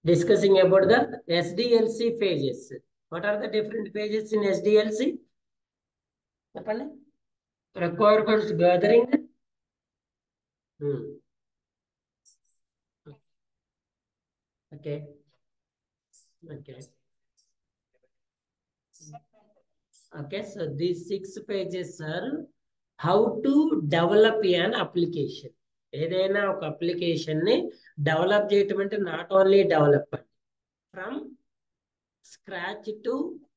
Discussing about the SDLC phases. What are the different phases in SDLC? చెప్పండి. Requirements gathering. Okay. Okay. Okay. So these 6 pages are how to develop an application. ఏదైనా ఒక application ని develop చేయటం అంటే not only develop from scratch to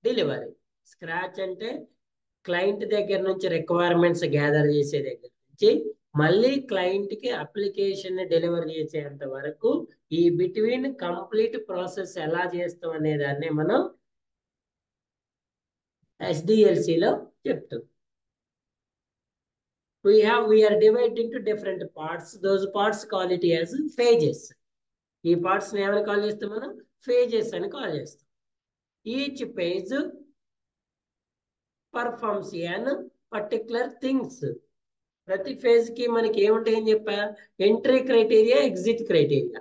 delivery. Scratch అంటే client దగ్గర నుంచి requirements gather చేసే దగ్గర నుంచి మళ్ళీ క్లయింట్ కి అప్లికేషన్ డెలివర్ చేసేంత వరకు ఈ బిట్వీన్ కంప్లీట్ ప్రాసెస్ ఎలా చేస్తాం అనే దాన్ని మనం SDLC లో చెప్తాం. we are divided into different parts. Those parts call it as phases. ఈ parts ని ఏమని కాల్ చేస్తాం మనం? phases అని కాల్ చేస్తాం. each phase performs an particular things. ప్రతి ఫేజ్ కి మనకి ఏముంటాయని చెప్పా? Entry criteria, exit criteria.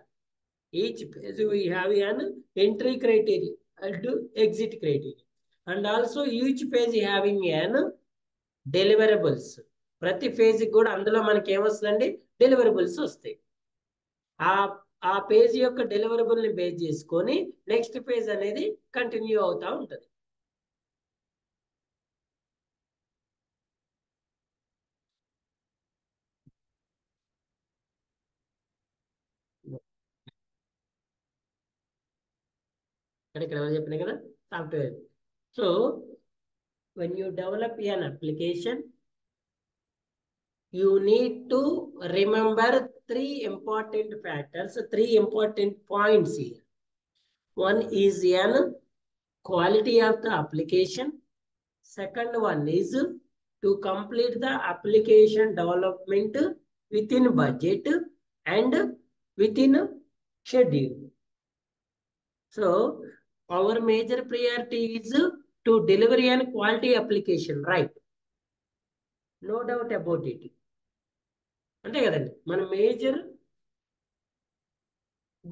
Each phase we have an entry criteria and exit criteria, and also each phase having an deliverables. ప్రతి phase కూడా అందులో మనకి ఏమొస్తుందండి? డెలివరబుల్స్ వస్తాయి. ఆ పేజ్ యొక్క డెలివరబుల్ ని బేస్ చేసుకొని నెక్స్ట్ పేజ్ అనేది కంటిన్యూ అవుతా ఉంటది. ఇక్కడ చెప్పిన కదా software. So when you develop an application, you need to remember 3 important factors, 3 important points here. One is an quality of the application. Second one is to complete the application development within budget and within schedule. So our major priority is to deliver an quality application, right? No doubt about it. అంతే కదండి, మన major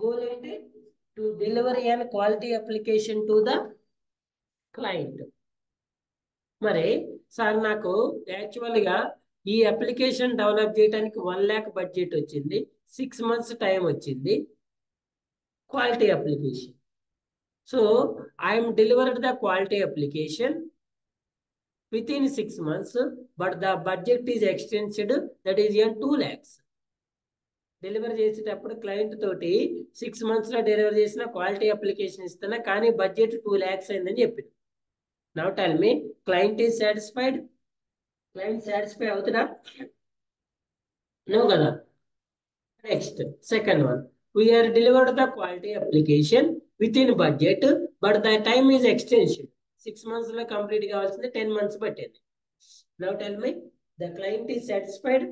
goal ఏంటి? To deliver an quality application to the client. మరి sir నాకు యాక్చువల్గా ఈ application develop చేయడానికి 1 lakh budget వచ్చింది, 6 months టైం వచ్చింది, quality application. So I'm delivered the quality application within 6 months, but the budget is extended, that is 2 lakhs. Delivery చేసేటప్పుడు client తోటి 6 months లో డెలివరీ చేసిన క్వాలిటీ అప్లికేషన్ ఇస్తున్నా, కానీ బడ్జెట్ 2 lakhs అయిందని చెప్పింది. Now tell me, client is satisfied? Client satisfy అవుతున్నా? No కదా. Next second one, we are delivered the quality application within budget, but the time is extension. 6 months లో complete కావాల్సింది 10 months పట్టింది. Now tell me, the client is satisfied?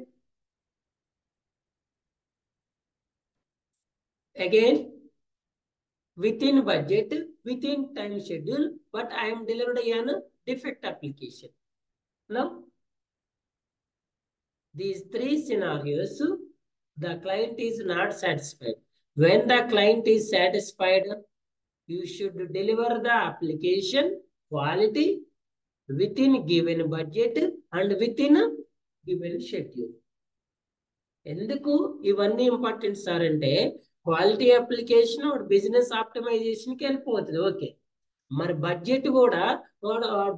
Again, within budget, within time schedule, but I am delivered an defect application. Now, these 3 scenarios, the client is not satisfied. When the client is satisfied, you should deliver the application quality within given budget and within a given schedule. ఎందుకు ఇవన్నీ important sir అంటే, quality application business ఆప్టిమైజేషన్కి వెళ్ళిపోతుంది. Okay, మరి budget కూడా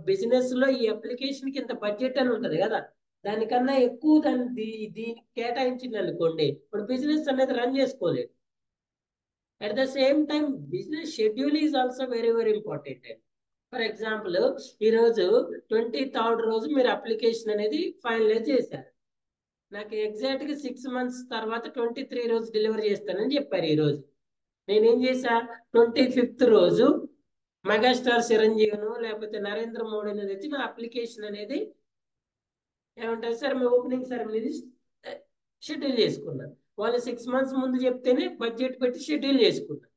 business లో ఈ అప్లికేషన్కి ఇంత budget అని ఉంటుంది కదా, దానికన్నా ఎక్కువ దీనికి కేటాయించింది అనుకోండి, ఇప్పుడు బిజినెస్ అనేది రన్ చేసుకోలేదు. At the same time business schedule is also very very important. For example, ఈరోజు 23rd రోజు మీరు అప్లికేషన్ అనేది ఫైనలైజ్ చేశారు. నాకు ఎగ్జాక్ట్గా 6 months తర్వాత 23 రోజు డెలివరీ చేస్తానని చెప్పారు. ఈ రోజు నేనేం చేశా? 25th రోజు మెగాస్టార్ చిరంజీవిను లేకపోతే నరేంద్ర మోడీని తెచ్చి నా అప్లికేషన్ అనేది ఏమంటారు సార్, మీ ఓపెనింగ్ సెరమనీ షెడ్యూల్ చేసుకున్నాను. వాళ్ళు 6 months ముందు చెప్తేనే బడ్జెట్ పెట్టి షెడ్యూల్ చేసుకున్నాను.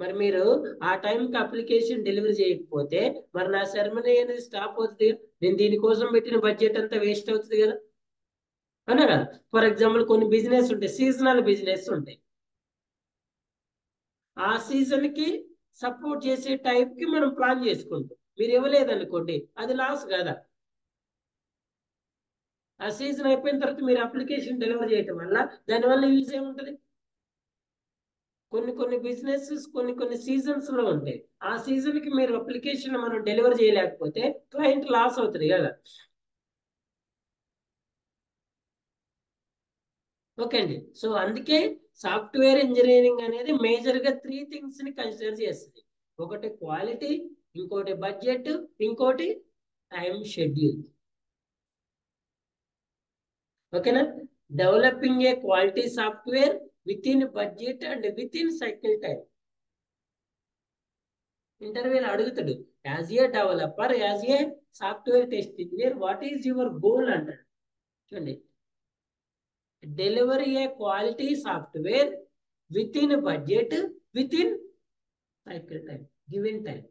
మరి మీరు ఆ టైంకి అప్లికేషన్ డెలివరీ చేయకపోతే మరి నా సెరమనీ అనేది స్టాప్ అవుతుంది. నేను దీనికోసం పెట్టిన బడ్జెట్ అంతా వేస్ట్ అవుతుంది కదా, అవునా కదా. ఫర్ ఎగ్జాంపుల్ కొన్ని బిజినెస్ ఉంటాయి, సీజనల్ బిజినెస్ ఉంటాయి. ఆ సీజన్కి సపోర్ట్ చేసే టైప్కి మనం ప్లాన్ చేసుకుంటాం. మీరు ఇవ్వలేదనుకోండి అది లాస్ కదా. ఆ సీజన్ అయిపోయిన తర్వాత మీరు అప్లికేషన్ డెలివర్ చేయటం వల్ల దానివల్ల యూజ్ ఏముంటుంది? కొన్ని బిజినెసెస్ కొన్ని సీజన్స్ లో ఉంటాయి. ఆ సీజన్ కి మీరు అప్లికేషన్ మనం డెలివర్ చేయలేకపోతే క్లయింట్ లాస్ అవుతుంది కదా. ఓకే అండి. సో అందుకే సాఫ్ట్వేర్ ఇంజనీరింగ్ అనేది మేజర్ గా 3 థింగ్స్ ని కన్సిడర్ చేస్తుంది. ఒకటి క్వాలిటీ, ఇంకోటి బడ్జెట్, ఇంకోటి టైం షెడ్యూల్. ఓకేనా? Developing A quality software with in budget and with in cycle time. ఇంటర్వ్యూలో అడుగుతాడు, as a developer, as a software test engineer, what is your goal అంటాడు. చూడండి, delivery A quality software with in budget, with in cycle time, given time.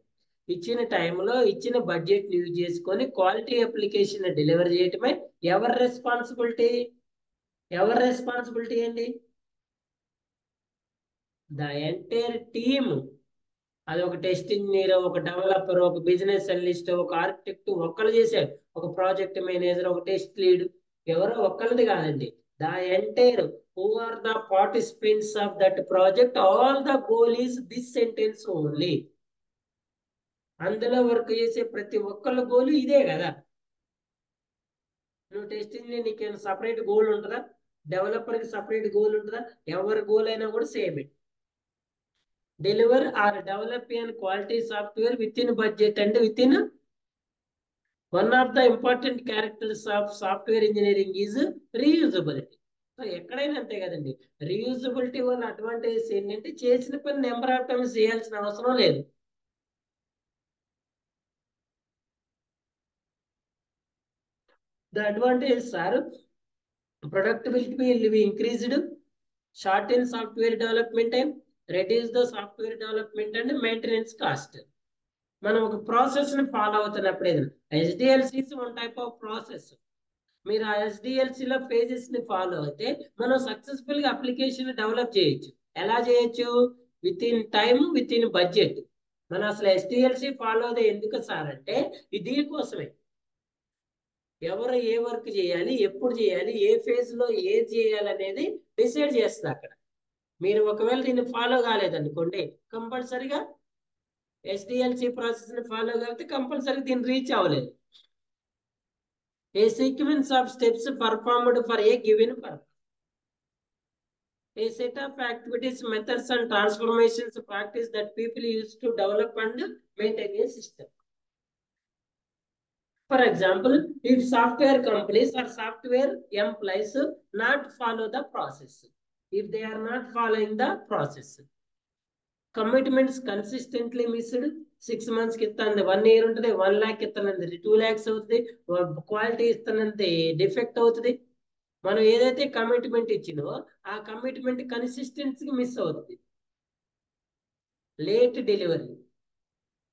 ఇచ్చిన టైంలో ఇచ్చిన budget use చేసుకొని quality application delivery చేయటమే ఎవరి రెస్పాన్సిబిలిటీ? ఎవరి responsibility అండి? The entire team. అది ఒక టెస్ట్ ఇంజనీర్, ఒక డెవలపర్, ఒక బిజినెస్ అనలిస్ట్, ఒక ఆర్కిటెక్ట్ ఒక్కరు చేశారు, ఒక ప్రాజెక్ట్ మేనేజర్, ఒక టెస్ట్ లీడ్, ఎవరో ఒక్కరిది కాదండి. The entire who are the participants of that project, all the goal is this sentence only. అందులో వర్క్ చేసే ప్రతి ఒక్కళ్ళ గోల్ ఇదే కదా. నువ్వు టెస్ట్ ఇంజనీర్, నీకేమైనా సపరేట్ గోల్ ఉంటుందా? డెవలపర్కి సపరేట్ గోల్ ఉంటుందా? ఎవరి గోల్ అయినా కూడా same. Deliver or develop an quality software within budget and within. One of the important characters of software engineering is reusability. So ఎక్కడైనా అంతే కదండి. రీయూజబిలిటీ వల్ల అడ్వాంటేజ్ ఏంటంటే చేసిన పని నెంబర్ ఆఫ్ టైమ్స్ చేయాల్సిన అవసరం లేదు. The advantages are productivity will be increased, shorten software development time, reduce the software development and maintenance cost. మనం ఒక ప్రాసెస్ ని ఫాలో అవుతున్నప్పుడు ఏదైనా ఎస్డిఎల్సిస్ వన్ టైప్ ఆఫ్ ప్రాసెస్. మీరు ఆ ఎస్డిఎల్సిలో పేజెస్ ని ఫాలో అయితే మనం సక్సెస్ఫుల్ గా అప్లికేషన్ డెవలప్ చేయొచ్చు. ఎలా చేయొచ్చు? With in time, with in budget. మనం అసలు ఎస్డిఎల్సి ఫాలో అదే ఎందుకు సార్ అంటే దీనికోసమే. ఎవరు ఏ వర్క్ చేయాలి, ఎప్పుడు చేయాలి, ఏ ఫేజ్ లో ఏది చేయాలి అనేది డిసైడ్ చేస్తుంది అక్కడ. మీరు ఒకవేళ దీన్ని ఫాలో కాలేదనుకోండి, కంపల్సరిగా ఎస్డిఎల్సి ప్రాసెస్ ని ఫాలో కలిగితే కంపల్సరీ దీన్ని రీచ్ అవ్వలేదు. A sequence of steps performed for a given purpose. A set of activities, methods and transformations practice that people use to develop and maintain a system. For example, if software companies or software employees not follow the process, if they are not following the process, commitments consistently missed, 6 months కి ఇస్తానంది 1 year ఉంటుంది, 1 lakh ఇస్తానంది 2 lakhs అవుతుంది, quality ఇస్తానంది defect అవుతుంది. మనం ఏదైతే commitment ఇచ్చినో ఆ commitment consistency miss అవుతుంది. Late delivery,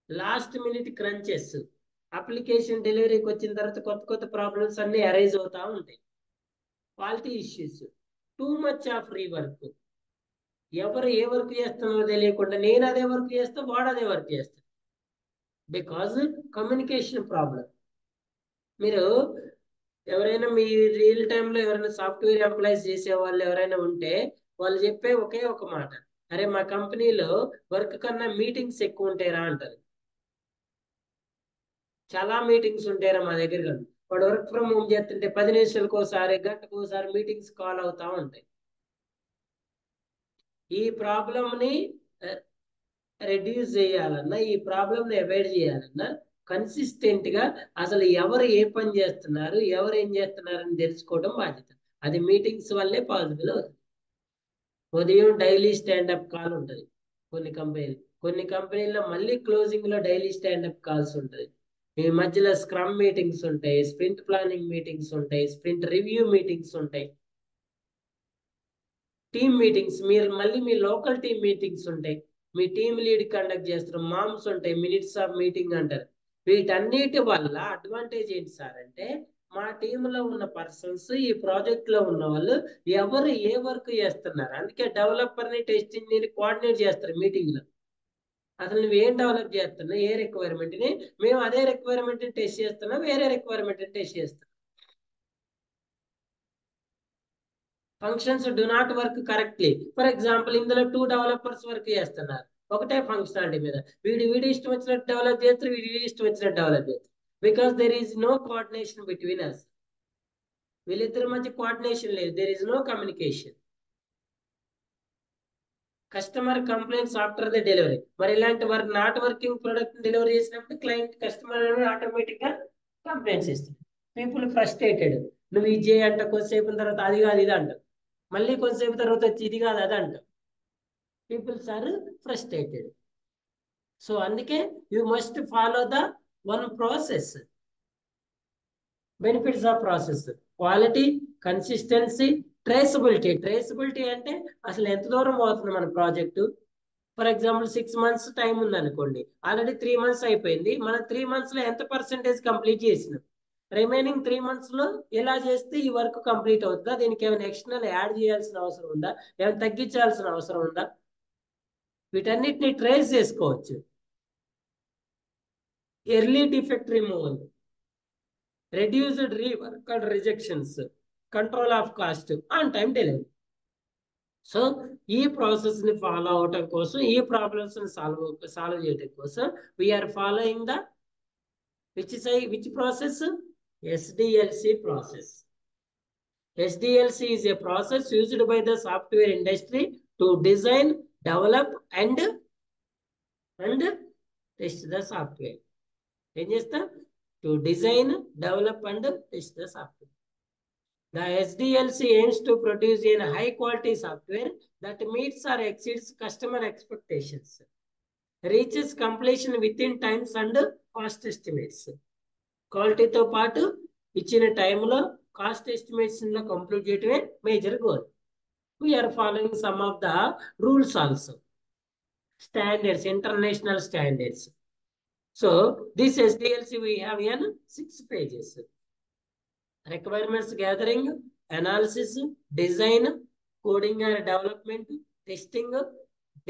last minute crunches, application డెలివరీకి వచ్చిన తర్వాత కొత్త ప్రాబ్లమ్స్ అన్ని అరైజ్ అవుతా ఉంటాయి. Quality issues, too much of rework. ఎవరు ఏ వర్క్ చేస్తున్నారో తెలియకుండా నేను అదే వర్క్ చేస్తా, వాడు అదే వర్క్ చేస్తా. Because communication problem. మీరు ఎవరైనా మీ రియల్ టైంలో ఎవరైనా సాఫ్ట్వేర్ ఎంప్లాయీస్ చేసే వాళ్ళు ఎవరైనా ఉంటే వాళ్ళు చెప్పే ఒకే ఒక మాట, అరే మా కంపెనీలో వర్క్ కన్నా మీటింగ్స్ ఎక్కువ ఉంటాయిరా అంటారు. చాలా మీటింగ్స్ ఉంటాయిరా మా దగ్గర కాదు. వాడు వర్క్ ఫ్రమ్ హోమ్ చేస్తుంటే 10 నిమిషాలకు ఒకసారి, గంటకు ఒకసారి మీటింగ్స్ కాల్ అవుతా ఉంటాయి. ఈ ప్రాబ్లంని రెడ్యూస్ చేయాలన్నా, ఈ ప్రాబ్లంని అవాయిడ్ చేయాలన్నా కన్సిస్టెంట్ గా అసలు ఎవరు ఏ పని చేస్తున్నారు, ఎవరు ఏం చేస్తున్నారని తెలుసుకోవడం బాధ్యత. అది మీటింగ్స్ వల్లే పాసిబుల్ అవుతుంది. ఉదయం డైలీ స్టాండప్ కాల్ ఉంటుంది కొన్ని కంపెనీల్లో మళ్ళీ క్లోజింగ్ లో డైలీ స్టాండప్ కాల్స్ ఉంటుంది. ఈ మధ్యలో స్క్రమ్ మీటింగ్స్ ఉంటాయి, స్ప్రింట్ ప్లానింగ్ మీటింగ్స్ ఉంటాయి, స్ప్రింట్ రివ్యూ మీటింగ్స్ ఉంటాయి, టీమ్ మీటింగ్స్. మళ్ళీ మీ లోకల్ టీమ్ మీటింగ్స్ ఉంటాయి, మీ టీమ్ లీడ్ కండక్ట్ చేస్తారు, మామ్స్ ఉంటాయి, మినిట్స్ ఆఫ్ మీటింగ్ అంటారు. వీటన్నిటి వల్ల అడ్వాంటేజ్ ఏంటి సార్ అంటే మా టీంలో ఉన్న పర్సన్స్, ఈ ప్రాజెక్ట్ లో ఉన్న వాళ్ళు ఎవరు ఏ వర్క్ చేస్తున్నారు, అందుకే డెవలపర్ ని టెస్ట్ ఇంజనీర్ కోఆర్డినేట్ చేస్తారు మీటింగ్ లో. అసలు నువ్వు ఏం డెవలప్ చేస్తున్నావు, ఏ రిక్వైర్మెంట్ ని, మేము అదే రిక్వైర్మెంట్ ని టెస్ట్ చేస్తున్నాం, వేరే రిక్వైర్మెంట్ ని టెస్ట్ చేస్తున్నాం. Functions do not work correctly. For example ఇందులో 2 డెవలపర్స్ వర్క్ చేస్తున్నారు ఒకటే ఫంక్షనాలిటీ మీద. వీడి ఇష్టం వచ్చినట్టు డెవలప్ చేస్తారు, వీడి ఇష్టం వచ్చినట్టు డెవలప్ చేస్తారు. Because there is no coordination between us. వీళ్ళిద్దరి మధ్య కోఆర్డినేషన్ లేదు, there is no communication. Customer complaints after the delivery. మరి ఇలాంటి work not working product delivery చేసినప్పుడు క్లయింట్ కస్టమర్ ఆటోమేటిక్ గా కంప్లైంట్స్ ఇస్తుంది. People frustrated. నువ్వు ఇది చేయంట, కొద్దిసేపు తర్వాత అది కాదు ఇది అంట, మళ్ళీ కొద్దిసేపు తర్వాత వచ్చి ఇది కాదు అది అంట. Peoples are frustrated. సో అందుకే you must follow the one process. Benefits of process: quality, consistency, traceability. Traceability అంటే అసలు ఎంత దూరం పోతుంది మన ప్రాజెక్టు. ఫర్ ఎగ్జాంపుల్ 6 months టైం ఉంది అనుకోండి, ఆల్రెడీ 3 months అయిపోయింది, మనం 3 months లో ఎంత పర్సెంటేజ్ కంప్లీట్ చేసినాం, రిమైనింగ్ 3 months లో ఎలా చేస్తే ఈ వర్క్ కంప్లీట్ అవుతుందా, దీనికి ఏమైనా ఎక్స్టర్నల్ యాడ్ చేయాల్సిన అవసరం ఉందా, ఏమైనా తగ్గించాల్సిన అవసరం ఉందా, వీటన్నిటిని ట్రేస్ చేసుకోవచ్చు. Early defect removal, reduced rework and rejections, control of cost, on time delivery. So ఈ ప్రాసెస్ ని ఫాలో అవటం కోసం, ఈ ప్రాబ్లమ్స్ ని సాల్వ్ చేయడం కోసం we are following the which process? SDLC process. SDLC is a process used by the software industry to design, develop and test the software. ఏం చేస్తా? To design, develop and test the software. The SDLC aims to produce a high quality software that meets or exceeds customer expectations, reaches completion within times and cost estimates. Quality తో పాటు ఇచ్చిన టైంలో cost estimates లో complete చేయడమే major goal. We are following some of the rules also, standards, international standards. So this SDLC we have in 6 pages. Requirements gathering, analysis, design, coding or development, testing,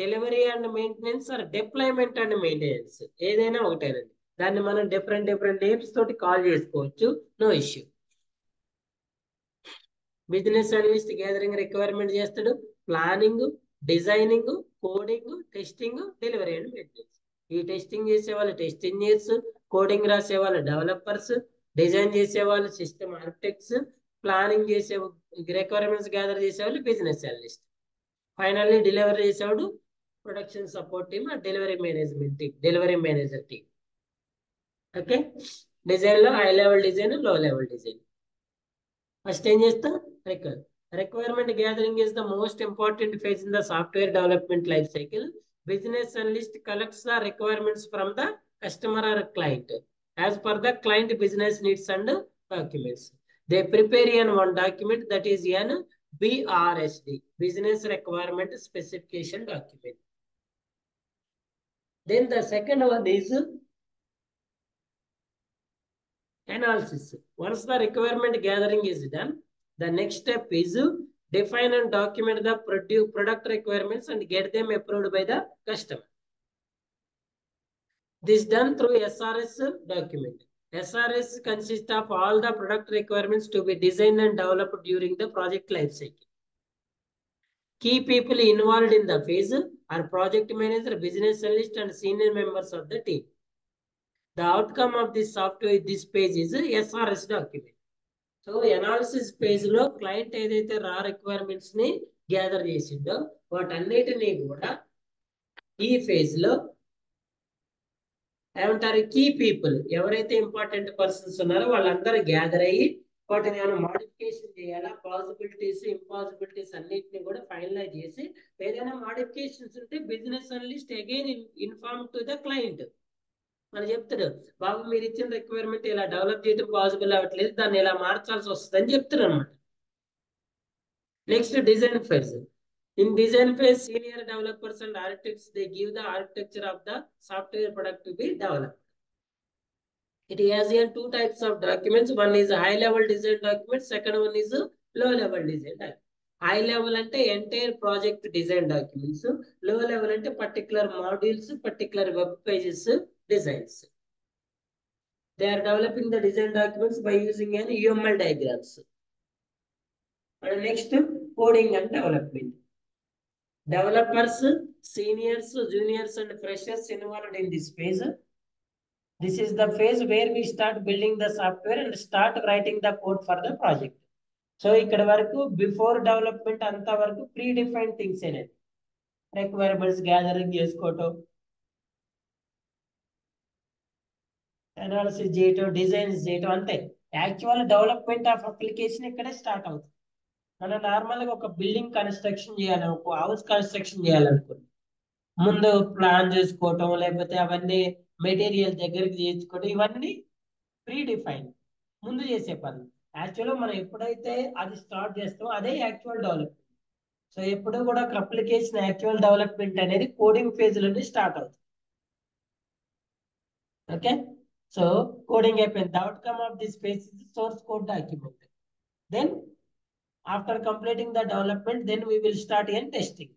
delivery and maintenance or deployment and maintenance. ఏదైనా ఒకటేనండి, దాన్ని మనం different names తోటి call చేసుకోవచ్చు, no issue. Business analyst gathering requirement చేస్తాడు, planning, designing, coding, testing, delivery and maintenance. ఈ testing చేసే వాళ్ళు టెస్ట్ ఇంజనీర్స్, కోడింగ్ రాసే వాళ్ళు డెవలపర్స్, డిజైన్ చేసే వాళ్ళు సిస్టమ్ ఆర్కిటెక్ట్స్, ప్లానింగ్ చేసే రిక్వైర్మెంట్స్ గ్యాదర్ చేసేవాళ్ళు బిజినెస్ అనలిస్ట్, ఫైనల్లీ డెలివరీ చేసేవాడు production support team, delivery management team, delivery manager team. Okay, design లో హై లెవెల్ డిజైన్, లో లెవెల్ డిజైన్. ఫస్ట్ ఏం చేస్తా? Requirement gathering is the most important phase in the software development life cycle. Business analyst collects the requirements from the customer or client as per the client business needs and documents. They prepare one document that is an BRSD, business requirement specification document. Then the second one is analysis. Once the requirement gathering is done, the next step is define and document the product requirements and get them approved by the customer. This done through SRS document. SRS consists of all the product requirements to be designed and developed during the project life cycle. Key people involved in the phase are project manager, business analyst and senior members of the team. The outcome of this software, this page is SRS document. So analysis page లో client ఏదైతే రా requirements ని gather చేసిందో వాటన్నిటినీ కూడా ఈ phase లో ఏమంటారు? కీ పీపుల్, ఎవరైతే ఇంపార్టెంట్ పర్సన్స్ ఉన్నారో వాళ్ళందరూ గ్యాదర్ అయ్యి వాటిని ఏమైనా మాడిఫికేషన్ చేయాలా, పాసిబిలిటీస్, ఇంపాసిబిలిటీస్ అన్నిటిని కూడా ఫైనలైజ్ చేసి ఏదైనా మాడిఫికేషన్స్ ఉంటే business analyst again inform to the client. మనం చెప్తాడు, బాబు మీరు ఇచ్చిన రిక్వైర్మెంట్ ఇలా డెవలప్ చేయడం పాసిబుల్ అవ్వట్లేదు, దాన్ని ఇలా మార్చాల్సి వస్తుంది అని చెప్తారు అనమాట. Next design phase. In design phase senior developers and architects they give the architecture of the software product to be developed. It has here two types of documents. One is high level design document. Second one is low level design document. High level ante entire project design documents. Low level ante particular modules, particular web pages, designs. They are developing the design documents by using an UML diagrams. And next, coding and development. Developers, seniors, juniors, and freshers involved in this phase. This is the phase where we start building the software and start writing the code for the project. So ఇక్కడ వరకు before development అంత వరకు pre defined things అనేది requirements gathering చేసుకోవటం, analysis చేయటం, designs చేయటం అంతే. Actual development of application ఇక్కడే స్టార్ట్ అవుతుంది. మనం నార్మల్గా ఒక బిల్డింగ్ కన్స్ట్రక్షన్ చేయాలి, ఒక హౌస్ కన్స్ట్రక్షన్ చేయాలనుకోండి, ముందు ప్లాన్ చేసుకోవటం, లేకపోతే అవన్నీ మెటీరియల్ దగ్గరికి చేసుకోవటం, ఇవన్నీ ప్రీ డిఫైన్ ముందు చేసే పని. యాక్చువల్గా మనం ఎప్పుడైతే అది స్టార్ట్ చేస్తామో అదే యాక్చువల్ డెవలప్మెంట్. సో ఎప్పుడు కూడా అప్లికేషన్ యాక్చువల్ డెవలప్మెంట్ అనేది కోడింగ్ ఫేజ్ లోనే స్టార్ట్ అవుతుంది. ఓకే, సో కోడింగ్ అయిపోయింది. The outcome of this phase is source code document. Then after completing the development, then we will start in testing.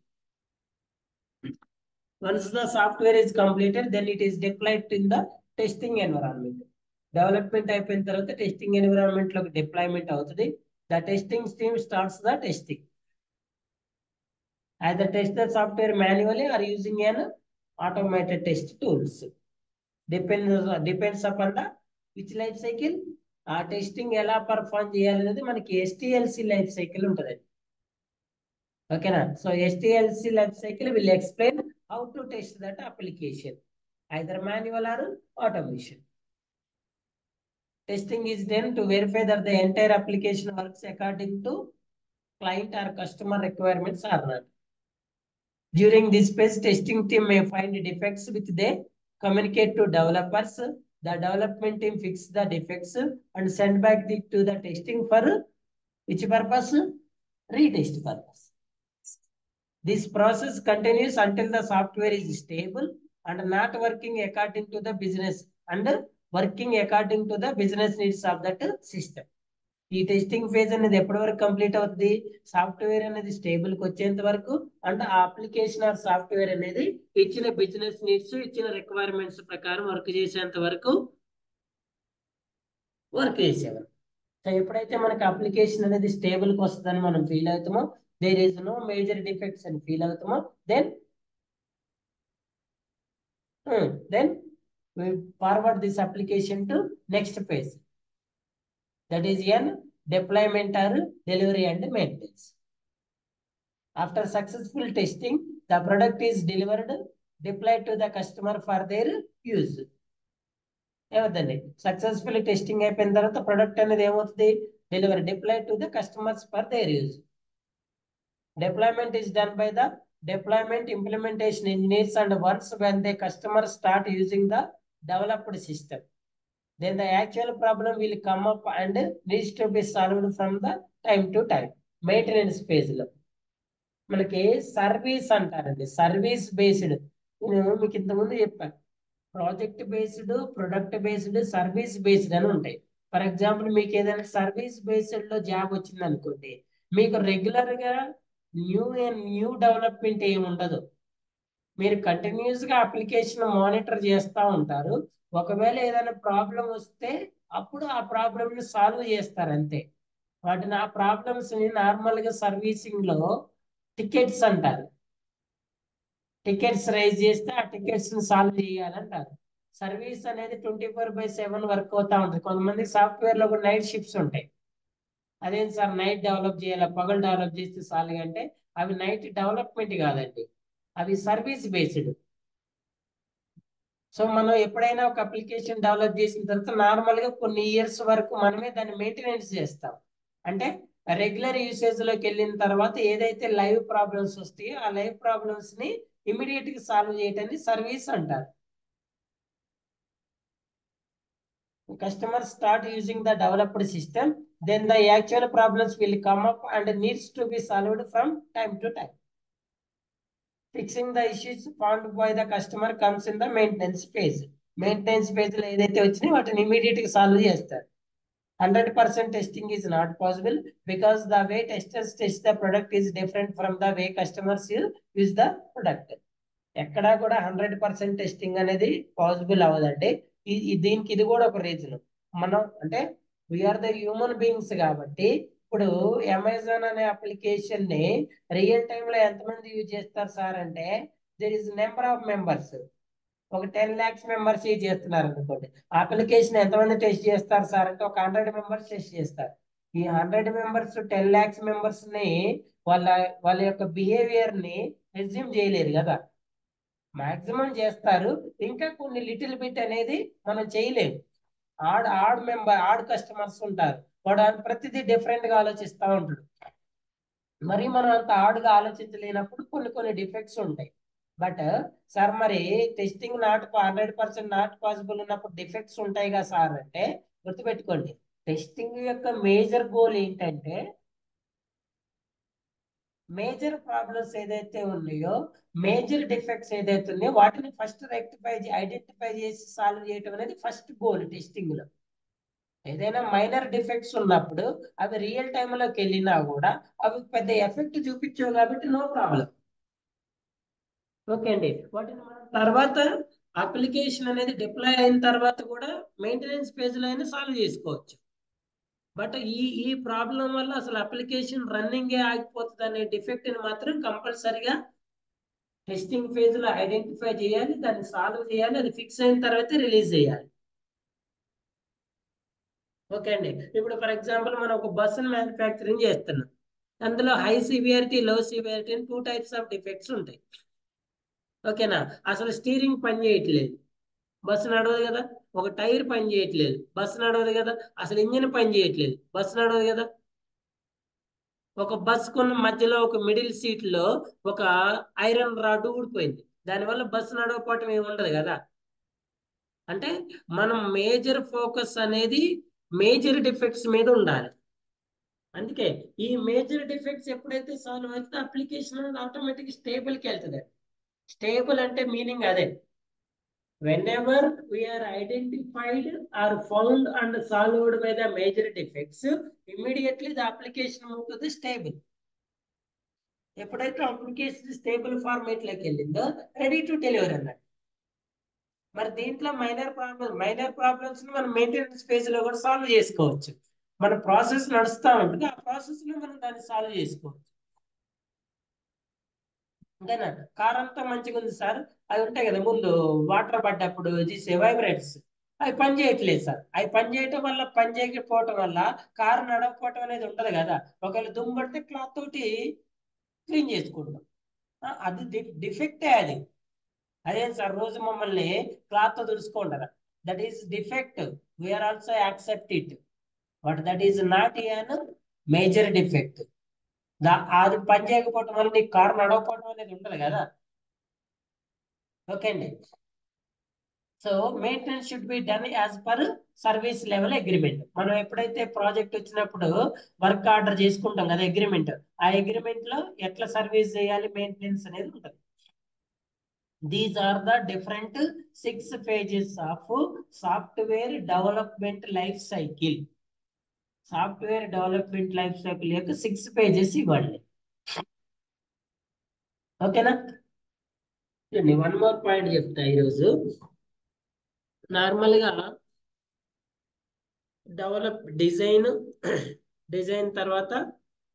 Once the software is completed, then it is deployed in the testing environment. Development అయిపోయిన తర్వాత testing environment లోకి deployment అవుతుంది. The testing team starts the testing. Either test the software manually or using an automated test tools. Depends upon the which life cycle. ఆ testing ఎలా perform చేయాలనేది మనకి STLC life cycle ఉంటుంది. ఓకేనా? So STLC life cycle will explain how to test that application, either manual or automation. Testing is done to verify that the entire application works according to client or customer requirements or not. During this phase, testing team may find defects which they communicate to developers. The development team fix the defects and send back to the testing for which purpose? Retest purpose. This process continues until the software is stable and not working according to the business and working according to the business needs of that system. ఈ testing phase అనేది ఎప్పటి వరకు complete అవుతుంది? Software అనేది stable కి వచ్చేంత వరకు, అంటే ఆ అప్లికేషన్ ఆర్ సాఫ్ట్వేర్ అనేది ఇచ్చిన బిజినెస్ నీడ్స్, ఇచ్చిన రిక్వైర్మెంట్స్ ప్రకారం వర్క్ చేసేంత వరకు వర్క్ చేసేవారు. సో ఎప్పుడైతే మనకి అప్లికేషన్ అనేది స్టేబుల్ కి వస్తుందని మనం ఫీల్ అవుతామో, there is no major defects అని ఫీల్ అవుతామో, then we forward this application to next phase. That is n deployment or delivery and maintenance. After successful testing, the product is delivered, deployed to the customer for their use. ఏమవుతుంది? Successful testing అయిపోయిన తర్వాత product అనేది ఏమవుతుంది? Delivery, deploy to the customers for their use. Deployment is done by the deployment implementation engineers, and once when the customers start using the developed system, then the actual problem will come up and needs to be solved from the time to time. Maintenance phase లో మనకి service అంటారండి, service based. నేను మీకు ఇంతకుముందు చెప్పాను, project based, product based, service based అని ఉంటాయి. For example, మీకు ఏదైనా సర్వీస్ బేస్డ్ లో జాబ్ వచ్చింది అనుకోండి, మీకు రెగ్యులర్ గా న్యూ డెవలప్మెంట్ ఏమి ఉండదు. మీరు కంటిన్యూస్ గా అప్లికేషన్ మానిటర్ చేస్తూ ఉంటారు. ఒకవేళ ఏదైనా ప్రాబ్లం వస్తే అప్పుడు ఆ ప్రాబ్లమ్ ని సాల్వ్ చేస్తారు అంతే. వాటిని ఆ ప్రాబ్లమ్స్ ని నార్మల్ గా సర్వీసింగ్ లో టికెట్స్ అంటారు. టికెట్స్ రైజ్ చేస్తే ఆ టికెట్స్ ని సాల్వ్ చేయాలంటారు. సర్వీస్ అనేది 24/7 వర్క్ అవుతా ఉంటుంది. కొంతమంది సాఫ్ట్వేర్ లో కూడా నైట్ షిఫ్ట్స్ ఉంటాయి. అదేంటి సార్ నైట్ డెవలప్ చేయాలి, పగలు డెవలప్ చేస్తే చాలు అంటే, అవి నైట్ డెవలప్మెంట్ కాదండి, అవి సర్వీస్ బేస్డ్. సో మనం ఎప్పుడైనా ఒక అప్లికేషన్ డెవలప్ చేసిన తర్వాత నార్మల్ గా కొన్ని ఇయర్స్ వరకు మనమే దాన్ని మెయింటెనెన్స్ చేస్తాం. అంటే రెగ్యులర్ యూసేజ్ లోకి వెళ్ళిన తర్వాత ఏదైతే లైవ్ ప్రాబ్లమ్స్ వస్తాయో ఆ లైవ్ ప్రాబ్లమ్స్ ని ఇమీడియట్ గా సాల్వ్ చేయటాన్ని సర్వీస్ అంటారు. Customers start using the developed system, then the actual problems will come up and needs to be solved from time to time. Fixing the issues found by the customer comes in the maintenance phase. Maintenance పేజ్లో ఏదైతే వచ్చినాయో వాటిని immediate గా solve చేస్తారు. 100% testing is not possible because the way testers test the product is different from the way customers use the product. ఎక్కడా కూడా 100% testing అనేది possible అవ్వదండి. దీనికి ఇది కూడా ఒక రీజన్. మనం అంటే వీఆర్ ద హ్యూమన్ బీయింగ్స్ కాబట్టి ఇప్పుడు అమెజాన్ అనే అప్లికేషన్ ని రియల్ టైమ్ లో ఎంతమంది యూజ్ చేస్తారు సార్ అంటే there is number of members. ఒక 10 lakhs మెంబర్స్ చేస్తున్నారు అనుకోండి. అప్లికేషన్ ఎంతమంది టెస్ట్ చేస్తారు సార్ అంటే ఒక 100 మెంబర్స్ టెస్ట్ చేస్తారు. ఈ 100 మెంబర్స్ 10 lakhs మెంబర్స్ ని వాళ్ళ వాళ్ళ యొక్క బిహేవియర్ ని రెజ్యూమ్ చేయలేరు కదా. మాక్సిమం చేస్తారు, ఇంకా కొన్ని లిటిల్ బిట్ అనేది మనం చేయలేము. ఆడ్ కస్టమర్స్ ఉంటారు, వాడు ప్రతిదీ డిఫరెంట్ గా ఆలోచిస్తూ ఉంటాడు. మరి మనం అంత ఆడుగా ఆలోచించలేనప్పుడు కొన్ని కొన్ని డిఫెక్ట్స్ ఉంటాయి. బట్ సార్ మరి టెస్టింగ్ 100% నాట్ పాసిబుల్ ఉన్నప్పుడు డిఫెక్ట్స్ ఉంటాయి కదా సార్ అంటే గుర్తుపెట్టుకోండి, టెస్టింగ్ యొక్క మేజర్ గోల్ ఏంటంటే మేజర్ ప్రాబ్లమ్స్ ఏదైతే ఉన్నాయో, మేజర్ డిఫెక్ట్స్ ఏదైతే ఉన్నాయో వాటిని ఫస్ట్ ఐడెంటిఫై చేసి సాల్వ్ చేయడం అనేది ఫస్ట్ గోల్ టెస్టింగ్ లో. ఏదైనా మైనర్ డిఫెక్ట్స్ ఉన్నప్పుడు అవి రియల్ టైంలోకి వెళ్ళినా కూడా అవి పెద్ద ఎఫెక్ట్ చూపించవు కాబట్టి నో ప్రాబ్లం. ఓకే అండి. వాటిని మనం తర్వాత అప్లికేషన్ అనేది డిప్లాయ్ అయిన తర్వాత కూడా మెయింటెనెన్స్ పేజ్లో అయినా సాల్వ్ చేసుకోవచ్చు. బట్ ఈ ప్రాబ్లం వల్ల అసలు అప్లికేషన్ రన్నింగ్ ఆగిపోతుంది అనే డిఫెక్ట్ ని మాత్రం కంపల్సరిగా టెస్టింగ్ ఫేజ్ లో ఐడెంటిఫై చేయాలి, దాన్ని సాల్వ్ చేయాలి, అది ఫిక్స్ అయిన తర్వాత రిలీజ్ చేయాలి. ఓకే అండి. ఇప్పుడు ఫర్ ఎగ్జాంపుల్ మనం ఒక బస్సును మ్యానుఫ్యాక్చరింగ్ చేస్తున్నాం. అందులో హై సివియారిటీ, లో సివియారిటీ అని 2 types ఆఫ్ డిఫెక్ట్స్ ఉంటాయి. ఓకేనా. అసలు స్టీరింగ్ పని చేయట్లేదు, బస్సు నడవదు కదా. ఒక టైర్ పని చేయట్లేదు, బస్సు నడవదు కదా. అసలు ఇంజిన్ పని చేయట్లేదు, బస్సు నడవదు కదా. ఒక బస్సుకున్న మధ్యలో ఒక మిడిల్ సీట్ లో ఒక ఐరన్ రాడ్ ఊడిపోయింది, దానివల్ల బస్సు నడవకపోవటం ఏమి ఉండదు కదా. అంటే మనం మేజర్ ఫోకస్ అనేది మేజర్ డిఫెక్ట్స్ మీద ఉండాలి. అందుకే ఈ మేజర్ డిఫెక్ట్స్ ఎప్పుడైతే సాల్వ్ అయితే అప్లికేషన్ అనేది ఆటోమేటిక్ స్టేబుల్కి వెళ్తుంది. స్టేబుల్ అంటే మీనింగ్ అదే, whenever we are identified or found and solved by the major defects, immediately the application move to the stable. ఎప్పుడైతే అప్లికేషన్ స్టేబుల్ ఫార్మేట్ లోకి వెళ్ళిందో రెడీ టు డెలివర్ అన్నట్టు. మరి దీంట్లో మైనర్ ప్రాబ్లమ్స్ ని మనం మెయింటెనెన్స్ ఫేజ్ లో కూడా సాల్వ్ చేసుకోవచ్చు. మన ప్రాసెస్ నడుస్తూ ఉంటుంది, ఆ ప్రాసెస్ లో మనం దాన్ని సాల్వ్ చేసుకోవచ్చు. అంతేనా. కార్ అంతా మంచిగా ఉంది సార్, అవి ఉంటాయి కదా ముందు వాటర్ పడ్డప్పుడు చేసే వైబ్రేట్స్, అవి పని చేయట్లేదు సార్. అవి పని చేయటం వల్ల, పని చేయకపోవటం వల్ల కారు నడవకపోవటం అనేది ఉండదు కదా. ఒకవేళ దుమ్ము పడితే క్లాత్ తోటి క్లీన్ చేసుకుంటాం, అది డిఫెక్టే అది. అదేం సార్ రోజు మమ్మల్ని క్లాత్ తో తుడుచుకుంటారా, that is defect. We are also accept it, but that is not an major defect. అది పని చేయకపోవటం వల్ల నీకు కారు నడవకపోవటం అనేది ఉండదు కదా. ఓకే అండి. So maintenance should be done as per service level agreement. మనం ఎప్పుడైతే ప్రాజెక్ట్ వచ్చినప్పుడు వర్క్ ఆర్డర్ చేసుకుంటాం కదా అగ్రిమెంట్, ఆ అగ్రిమెంట్ లో ఎట్లా సర్వీస్ చేయాలి, మెయింటెనెన్స్ అనేది ఉంటుంది. These are the different 6 phases of software development life cycle. Software development life cycle యొక్క 6 pages ఇవ్వండి. ఓకేనా. వన్ మోర్ పాయింట్ చెప్తా ఈరోజు. నార్మల్గా డిజైన్ తర్వాత